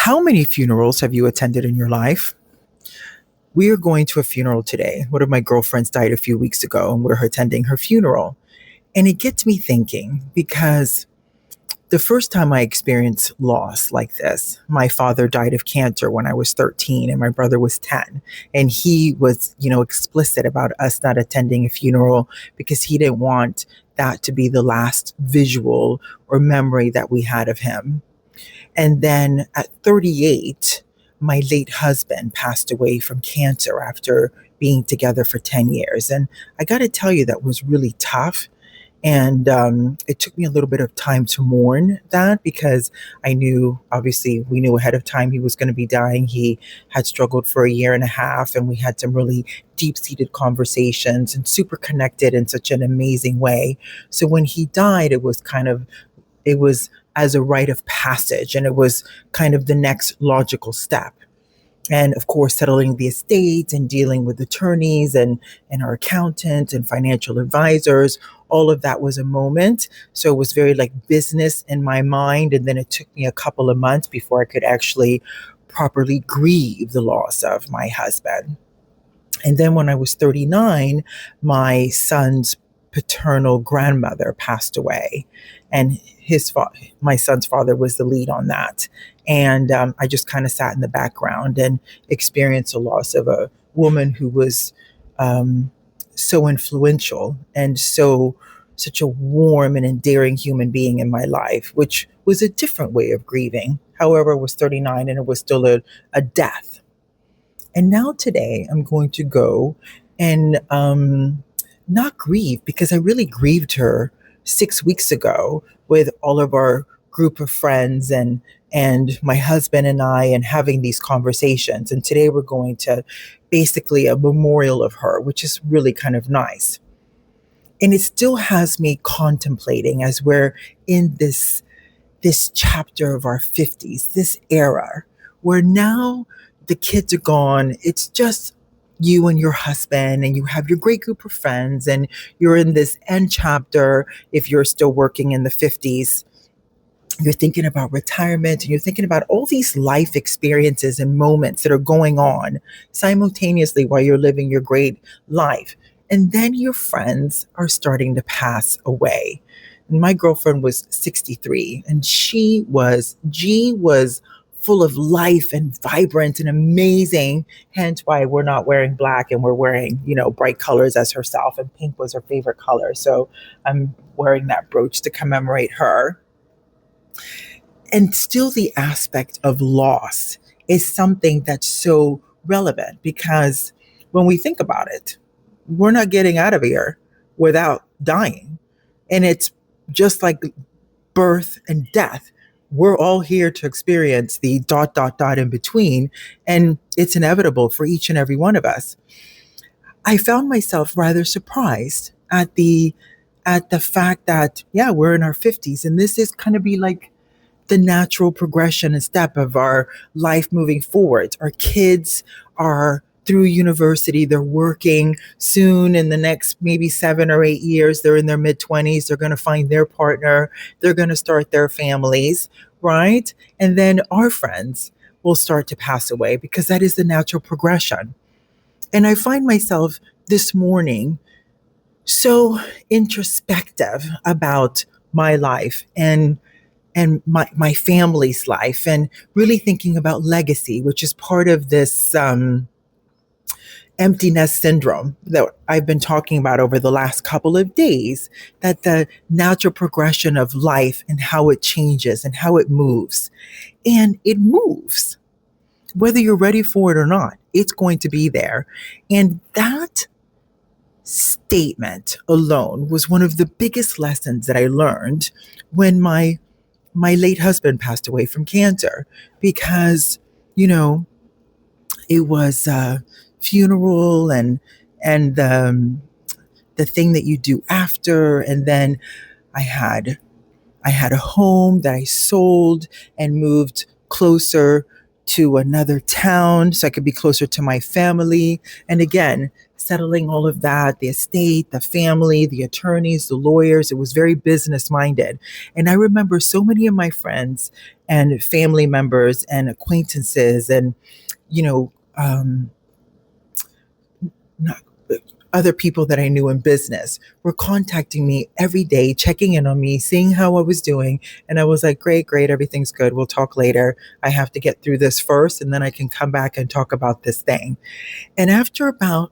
How many funerals have you attended in your life? We are going to a funeral today. One of my girlfriends died a few weeks ago, and we're attending her funeral. And it gets me thinking because the first time I experienced loss like this, my father died of cancer when I was 13 and my brother was 10. And he was, explicit about us not attending a funeral because he didn't want that to be the last visual or memory that we had of him. And then at 38, my late husband passed away from cancer after being together for 10 years. And I got to tell you, that was really tough. And it took me a little bit of time to mourn that because obviously, we knew ahead of time he was going to be dying. He had struggled for a year and a half, and we had some really deep seated conversations and super connected in such an amazing way. So when he died, it was as a rite of passage, and it was kind of the next logical step. And of course, settling the estate and dealing with attorneys and our accountant and financial advisors, all of that was a moment. So it was very like business in my mind. And then it took me a couple of months before I could actually properly grieve the loss of my husband. And then when I was 39, my son's paternal grandmother passed away, and my son's father was the lead on that. And I just kind of sat in the background and experienced the loss of a woman who was so influential and such a warm and endearing human being in my life, which was a different way of grieving. However, I was 39 and it was still a death. And now today I'm going to go and not grieve, because I really grieved her 6 weeks ago with all of our group of friends and my husband and I, and having these conversations. And today we're going to basically a memorial of her, which is really kind of nice. And it still has me contemplating as we're in this chapter of our 50s, this era where now the kids are gone. It's just you and your husband, and you have your great group of friends, and you're in this end chapter. If you're still working in the 50s, you're thinking about retirement, and you're thinking about all these life experiences and moments that are going on simultaneously while you're living your great life. And then your friends are starting to pass away. And my girlfriend was 63, and G was full of life and vibrant and amazing. Hence why we're not wearing black and we're wearing, bright colors as herself. And pink was her favorite color. So I'm wearing that brooch to commemorate her. And still the aspect of loss is something that's so relevant, because when we think about it, we're not getting out of here without dying. And it's just like birth and death. We're all here to experience the ... in between, and it's inevitable for each and every one of us. I found myself rather surprised at the fact that, yeah, we're in our 50s, and this is kind of be like the natural progression and step of our life moving forward. Our kids are through university, they're working soon. In the next maybe 7 or 8 years, they're in their mid-20s, they're going to find their partner, they're going to start their families, right? And then our friends will start to pass away, because that is the natural progression. And I find myself this morning so introspective about my life and my family's life, and really thinking about legacy, which is part of this empty nest syndrome that I've been talking about over the last couple of days, that the natural progression of life and how it changes and how it moves. And it moves. Whether you're ready for it or not, it's going to be there. And that statement alone was one of the biggest lessons that I learned when my late husband passed away from cancer, because, it was funeral and the thing that you do after. And then I had a home that I sold and moved closer to another town so I could be closer to my family. And again, settling all of that, the estate, the family, the attorneys, the lawyers. It was very business minded. And I remember so many of my friends and family members and acquaintances and, you know, not, other people that I knew in business were contacting me every day, checking in on me, seeing how I was doing. And I was like, great, great, everything's good. We'll talk later. I have to get through this first, and then I can come back and talk about this thing. And after about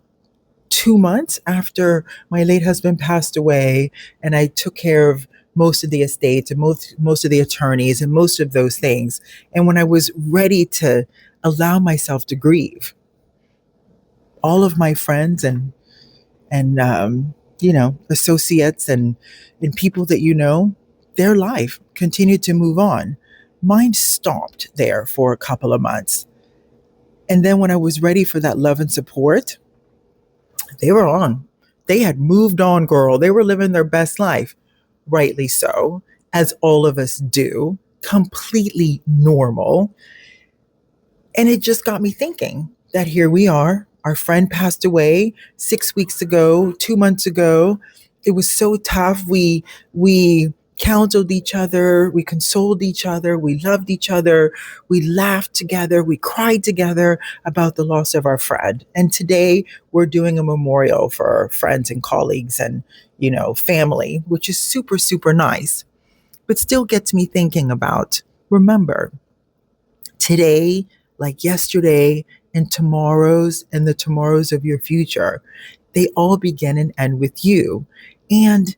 2 months after my late husband passed away, and I took care of most of the estates and most of the attorneys and most of those things. And when I was ready to allow myself to grieve, all of my friends and associates and people that their life continued to move on. Mine stopped there for a couple of months. And then when I was ready for that love and support, they were on. They had moved on, girl. They were living their best life. Rightly so, as all of us do, completely normal. And it just got me thinking that here we are. Our friend passed away 6 weeks ago, 2 months ago. It was so tough. We counseled each other, we consoled each other, we loved each other, we laughed together, we cried together about the loss of our friend. And today we're doing a memorial for our friends and colleagues and family, which is super, super nice. But still gets me thinking about, remember, today, like yesterday, and tomorrows and the tomorrows of your future, they all begin and end with you. And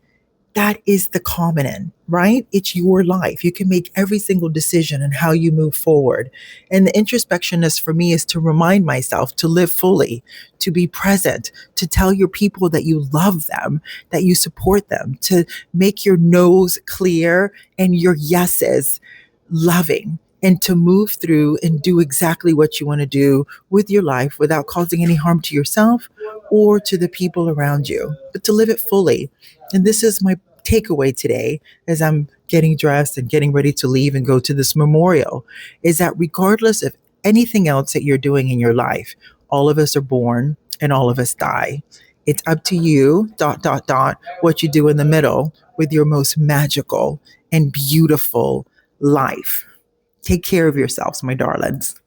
that is the common, right? It's your life. You can make every single decision and how you move forward. And the introspectionist for me is to remind myself to live fully, to be present, to tell your people that you love them, that you support them, to make your no's clear and your yeses loving, and to move through and do exactly what you want to do with your life without causing any harm to yourself or to the people around you, but to live it fully. And this is my takeaway today as I'm getting dressed and getting ready to leave and go to this memorial, is that regardless of anything else that you're doing in your life, all of us are born and all of us die. It's up to you, dot, dot, dot, what you do in the middle with your most magical and beautiful life. Take care of yourselves, my darlings.